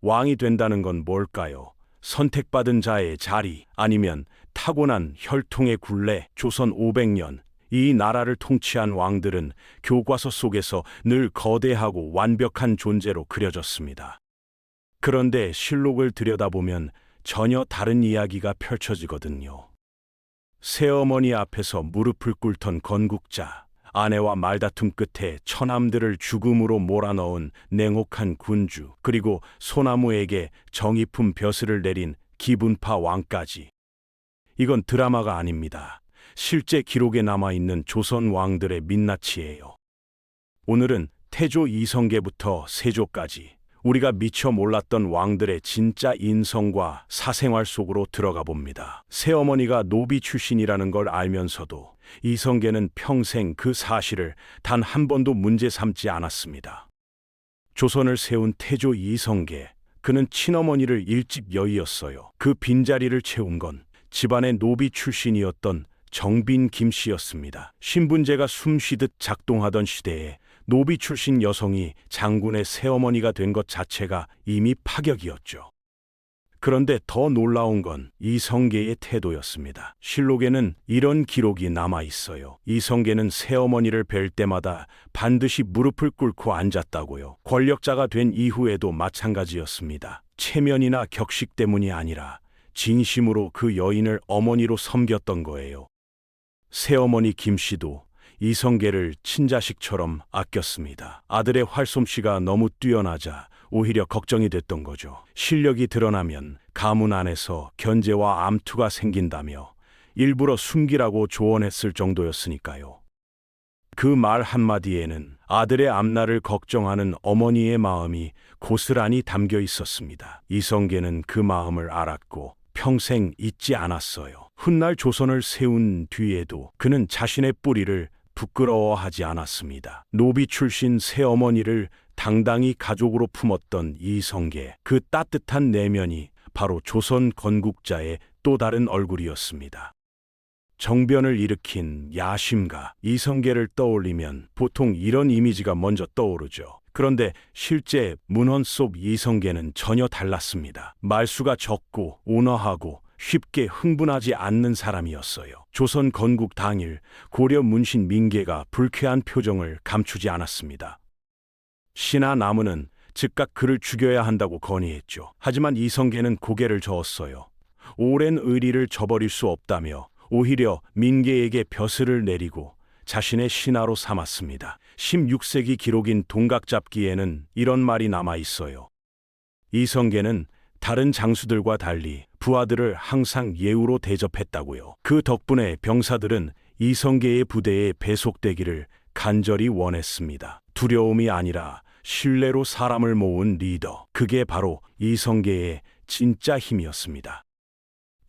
왕이 된다는 건 뭘까요? 선택받은 자의 자리, 아니면 타고난 혈통의 굴레? 조선 500년, 이 나라를 통치한 왕들은 교과서 속에서 늘 거대하고 완벽한 존재로 그려졌습니다. 그런데 실록을 들여다보면 전혀 다른 이야기가 펼쳐지거든요. 새어머니 앞에서 무릎을 꿇던 건국자, 아내와 말다툼 끝에 처남들을 죽음으로 몰아넣은 냉혹한 군주, 그리고 소나무에게 정의품 벼슬을 내린 기분파 왕까지. 이건 드라마가 아닙니다. 실제 기록에 남아있는 조선 왕들의 민낯이에요. 오늘은 태조 이성계부터 세조까지 우리가 미처 몰랐던 왕들의 진짜 인성과 사생활 속으로 들어가 봅니다. 새어머니가 노비 출신이라는 걸 알면서도 이성계는 평생 그 사실을 단 한 번도 문제 삼지 않았습니다. 조선을 세운 태조 이성계, 그는 친어머니를 일집 여의였어요. 그 빈자리를 채운 건 집안의 노비 출신이었던 정빈 김씨였습니다. 신분제가 숨쉬듯 작동하던 시대에 노비 출신 여성이 장군의 새어머니가 된 것 자체가 이미 파격이었죠. 그런데 더 놀라운 건 이성계의 태도였습니다. 실록에는 이런 기록이 남아 있어요. 이성계는 새어머니를 뵐 때마다 반드시 무릎을 꿇고 앉았다고요. 권력자가 된 이후에도 마찬가지였습니다. 체면이나 격식 때문이 아니라 진심으로 그 여인을 어머니로 섬겼던 거예요. 새어머니 김씨도 이성계를 친자식처럼 아꼈습니다. 아들의 활솜씨가 너무 뛰어나자 오히려 걱정이 됐던 거죠. 실력이 드러나면 가문 안에서 견제와 암투가 생긴다며 일부러 숨기라고 조언했을 정도였으니까요. 그 말 한마디에는 아들의 앞날을 걱정하는 어머니의 마음이 고스란히 담겨 있었습니다. 이성계는 그 마음을 알았고 평생 잊지 않았어요. 훗날 조선을 세운 뒤에도 그는 자신의 뿌리를 부끄러워하지 않았습니다. 노비 출신 새어머니를 당당히 가족으로 품었던 이성계, 그 따뜻한 내면이 바로 조선 건국자의 또 다른 얼굴이었습니다. 정변을 일으킨 야심가 이성계를 떠올리면 보통 이런 이미지가 먼저 떠오르죠. 그런데 실제 문헌 속 이성계는 전혀 달랐습니다. 말수가 적고 온화하고 쉽게 흥분하지 않는 사람이었어요. 조선 건국 당일 고려 문신 민계가 불쾌한 표정을 감추지 않았습니다. 신하 나무는 즉각 그를 죽여야 한다고 건의했죠. 하지만 이성계는 고개를 저었어요. 오랜 의리를 저버릴 수 없다며 오히려 민계에게 벼슬을 내리고 자신의 신하로 삼았습니다. 16세기 기록인 동각잡기에는 이런 말이 남아 있어요. 이성계는 다른 장수들과 달리 부하들을 항상 예우로 대접했다고요. 그 덕분에 병사들은 이성계의 부대에 배속되기를 간절히 원했습니다. 두려움이 아니라 신뢰로 사람을 모은 리더, 그게 바로 이성계의 진짜 힘이었습니다.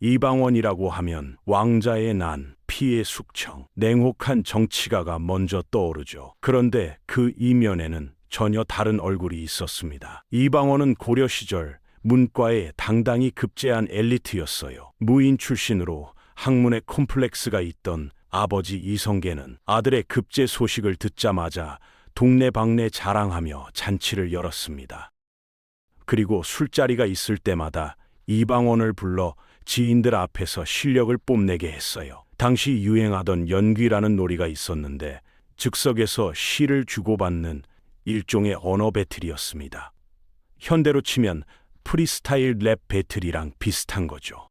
이방원이라고 하면 왕자의 난, 피의 숙청, 냉혹한 정치가가 먼저 떠오르죠. 그런데 그 이면에는 전혀 다른 얼굴이 있었습니다. 이방원은 고려 시절 문과에 당당히 급제한 엘리트였어요. 무인 출신으로 학문에 콤플렉스가 있던 아버지 이성계는 아들의 급제 소식을 듣자마자 동네방네 자랑하며 잔치를 열었습니다. 그리고 술자리가 있을 때마다 이방원을 불러 지인들 앞에서 실력을 뽐내게 했어요. 당시 유행하던 연귀라는 놀이가 있었는데 즉석에서 시를 주고받는 일종의 언어 배틀이었습니다. 현대로 치면 프리스타일 랩 배틀이랑 비슷한 거죠.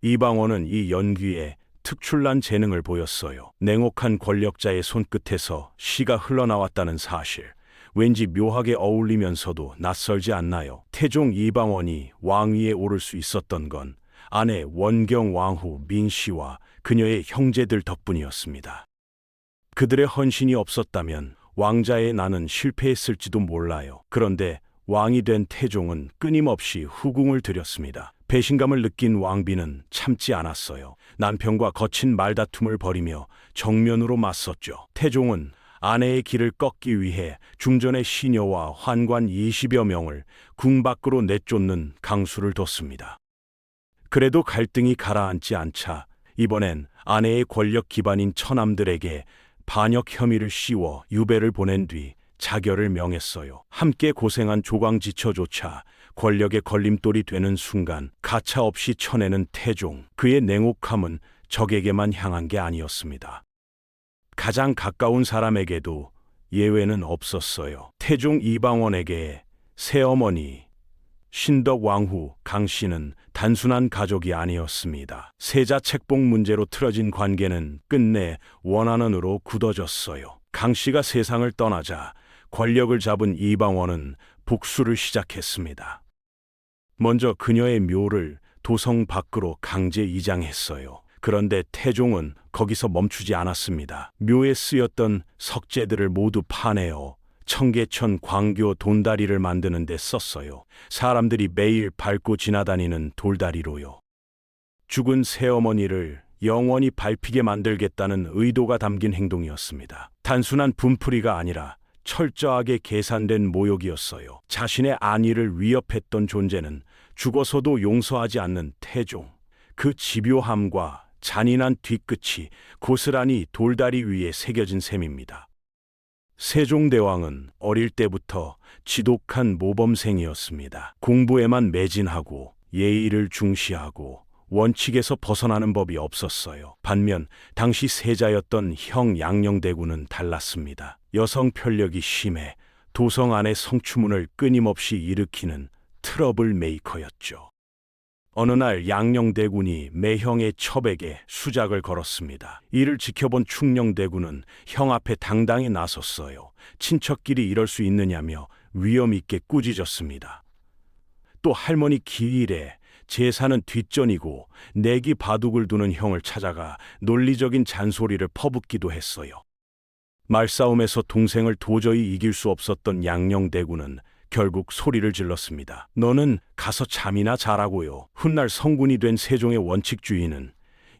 이방원은 이 연귀에 특출난 재능을 보였어요. 냉혹한 권력자의 손끝에서 시가 흘러나왔다는 사실, 왠지 묘하게 어울리면서도 낯설지 않나요? 태종 이방원이 왕위에 오를 수 있었던 건 아내 원경 왕후 민씨와 그녀의 형제들 덕분이었습니다. 그들의 헌신이 없었다면 왕자의 난은 실패했을지도 몰라요. 그런데 왕이 된 태종은 끊임없이 후궁을 들였습니다. 배신감을 느낀 왕비는 참지 않았어요. 남편과 거친 말다툼을 벌이며 정면으로 맞섰죠. 태종은 아내의 길을 꺾기 위해 중전의 시녀와 환관 20여 명을 궁 밖으로 내쫓는 강수를 뒀습니다. 그래도 갈등이 가라앉지 않자 이번엔 아내의 권력 기반인 처남들에게 반역 혐의를 씌워 유배를 보낸 뒤 자결을 명했어요. 함께 고생한 조광지처조차 권력의 걸림돌이 되는 순간 가차없이 쳐내는 태종. 그의 냉혹함은 적에게만 향한 게 아니었습니다. 가장 가까운 사람에게도 예외는 없었어요. 태종 이방원에게 새어머니 신덕 왕후 강 씨는 단순한 가족이 아니었습니다. 세자 책봉 문제로 틀어진 관계는 끝내 원한원으로 굳어졌어요. 강 씨가 세상을 떠나자 권력을 잡은 이방원은 복수를 시작했습니다. 먼저 그녀의 묘를 도성 밖으로 강제 이장했어요. 그런데 태종은 거기서 멈추지 않았습니다. 묘에 쓰였던 석재들을 모두 파내어 청계천 광교 돈다리를 만드는 데 썼어요. 사람들이 매일 밟고 지나다니는 돌다리로요. 죽은 새어머니를 영원히 밟히게 만들겠다는 의도가 담긴 행동이었습니다. 단순한 분풀이가 아니라 철저하게 계산된 모욕이었어요. 자신의 안위를 위협했던 존재는 죽어서도 용서하지 않는 태종. 그 집요함과 잔인한 뒤끝이 고스란히 돌다리 위에 새겨진 셈입니다. 세종대왕은 어릴 때부터 지독한 모범생이었습니다. 공부에만 매진하고 예의를 중시하고 원칙에서 벗어나는 법이 없었어요. 반면 당시 세자였던 형 양녕대군은 달랐습니다. 여성 편력이 심해 도성 안의 성추문을 끊임없이 일으키는 트러블 메이커였죠. 어느 날 양녕대군이 매형의 첩에게 수작을 걸었습니다. 이를 지켜본 충녕대군은 형 앞에 당당히 나섰어요. 친척끼리 이럴 수 있느냐며 위험 있게 꾸짖었습니다. 또 할머니 기일에 제사는 뒷전이고 내기 바둑을 두는 형을 찾아가 논리적인 잔소리를 퍼붓기도 했어요. 말싸움에서 동생을 도저히 이길 수 없었던 양녕대군은 결국 소리를 질렀습니다. 너는 가서 잠이나 자라고요. 훗날 성군이 된 세종의 원칙주의는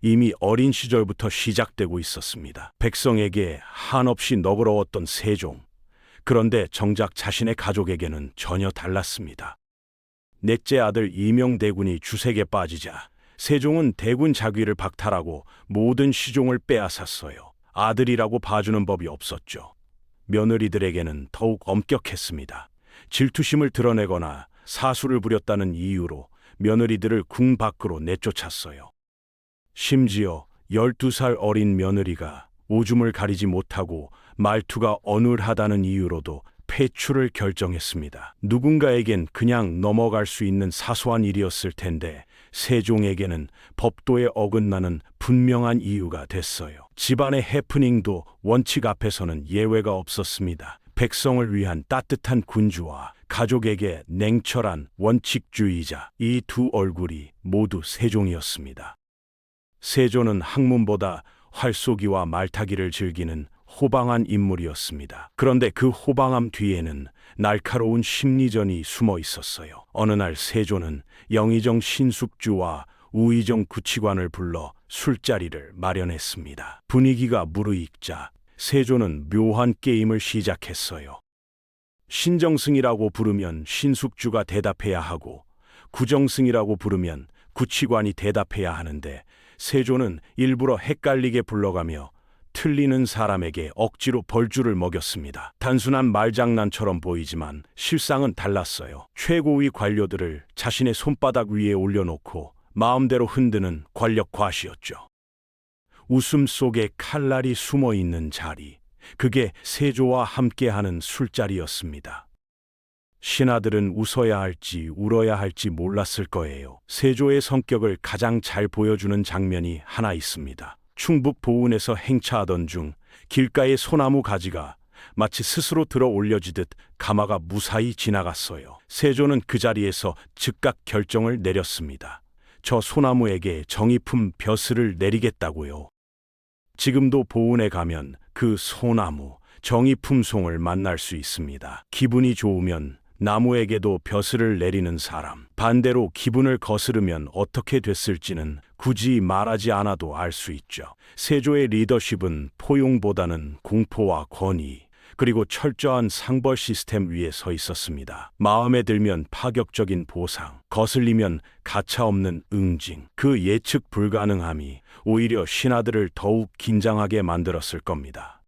이미 어린 시절부터 시작되고 있었습니다. 백성에게 한없이 너그러웠던 세종. 그런데 정작 자신의 가족에게는 전혀 달랐습니다. 넷째 아들 이명대군이 주색에 빠지자 세종은 대군 자귀를 박탈하고 모든 시종을 빼앗았어요. 아들이라고 봐주는 법이 없었죠. 며느리들에게는 더욱 엄격했습니다. 질투심을 드러내거나 사수를 부렸다는 이유로 며느리들을 궁 밖으로 내쫓았어요. 심지어 12살 어린 며느리가 오줌을 가리지 못하고 말투가 어눌하다는 이유로도 폐출을 결정했습니다. 누군가에겐 그냥 넘어갈 수 있는 사소한 일이었을 텐데 세종에게는 법도에 어긋나는 분명한 이유가 됐어요. 집안의 해프닝도 원칙 앞에서는 예외가 없었습니다. 백성을 위한 따뜻한 군주와 가족에게 냉철한 원칙주의자, 이 두 얼굴이 모두 세종이었습니다. 세조는 학문보다 활쏘기와 말타기를 즐기는 호방한 인물이었습니다. 그런데 그 호방함 뒤에는 날카로운 심리전이 숨어 있었어요. 어느 날 세조는 영의정 신숙주와 우의정 구치관을 불러 술자리를 마련했습니다. 분위기가 무르익자 세조는 묘한 게임을 시작했어요. 신정승이라고 부르면 신숙주가 대답해야 하고 구정승이라고 부르면 구치관이 대답해야 하는데 세조는 일부러 헷갈리게 불러가며 틀리는 사람에게 억지로 벌주를 먹였습니다. 단순한 말장난처럼 보이지만 실상은 달랐어요. 최고위 관료들을 자신의 손바닥 위에 올려놓고 마음대로 흔드는 권력 과시였죠. 웃음 속에 칼날이 숨어 있는 자리, 그게 세조와 함께하는 술자리였습니다. 신하들은 웃어야 할지 울어야 할지 몰랐을 거예요. 세조의 성격을 가장 잘 보여주는 장면이 하나 있습니다. 충북 보은에서 행차하던 중 길가의 소나무 가지가 마치 스스로 들어 올려지듯 가마가 무사히 지나갔어요. 세조는 그 자리에서 즉각 결정을 내렸습니다. 저 소나무에게 정의품 벼슬을 내리겠다고요. 지금도 보은에 가면 그 소나무, 정의품송을 만날 수 있습니다. 기분이 좋으면 나무에게도 벼슬을 내리는 사람, 반대로 기분을 거스르면 어떻게 됐을지는 굳이 말하지 않아도 알 수 있죠. 세조의 리더십은 포용보다는 공포와 권위, 그리고 철저한 상벌 시스템 위에 서 있었습니다. 마음에 들면 파격적인 보상, 거슬리면 가차없는 응징. 그 예측 불가능함이 오히려 신하들을 더욱 긴장하게 만들었을 겁니다.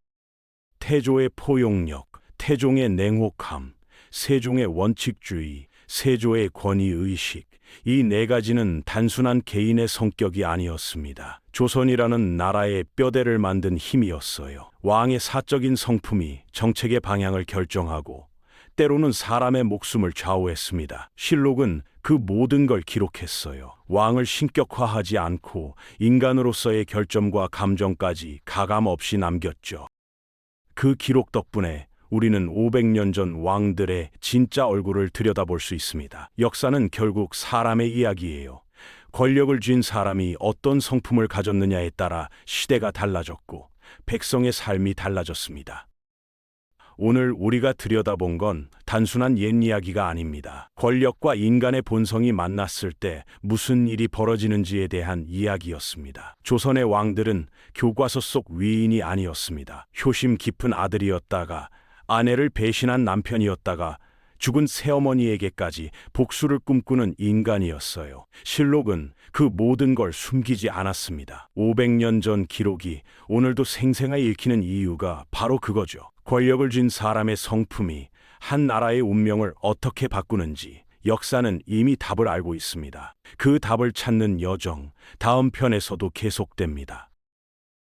태조의 포용력, 태종의 냉혹함, 세종의 원칙주의, 세조의 권위의식, 이 네 가지는 단순한 개인의 성격이 아니었습니다. 조선이라는 나라의 뼈대를 만든 힘이었어요. 왕의 사적인 성품이 정책의 방향을 결정하고 때로는 사람의 목숨을 좌우했습니다. 실록은 그 모든 걸 기록했어요. 왕을 신격화하지 않고 인간으로서의 결점과 감정까지 가감 없이 남겼죠. 그 기록 덕분에 우리는 500년 전 왕들의 진짜 얼굴을 들여다볼 수 있습니다. 역사는 결국 사람의 이야기예요. 권력을 쥔 사람이 어떤 성품을 가졌느냐에 따라 시대가 달라졌고 백성의 삶이 달라졌습니다. 오늘 우리가 들여다본 건 단순한 옛 이야기가 아닙니다. 권력과 인간의 본성이 만났을 때 무슨 일이 벌어지는지에 대한 이야기였습니다. 조선의 왕들은 교과서 속 위인이 아니었습니다. 효심 깊은 아들이었다가 아내를 배신한 남편이었다가 죽은 새어머니에게까지 복수를 꿈꾸는 인간이었어요. 실록은 그 모든 걸 숨기지 않았습니다. 500년 전 기록이 오늘도 생생하게 읽히는 이유가 바로 그거죠. 권력을 쥔 사람의 성품이 한 나라의 운명을 어떻게 바꾸는지 역사는 이미 답을 알고 있습니다. 그 답을 찾는 여정, 다음 편에서도 계속됩니다.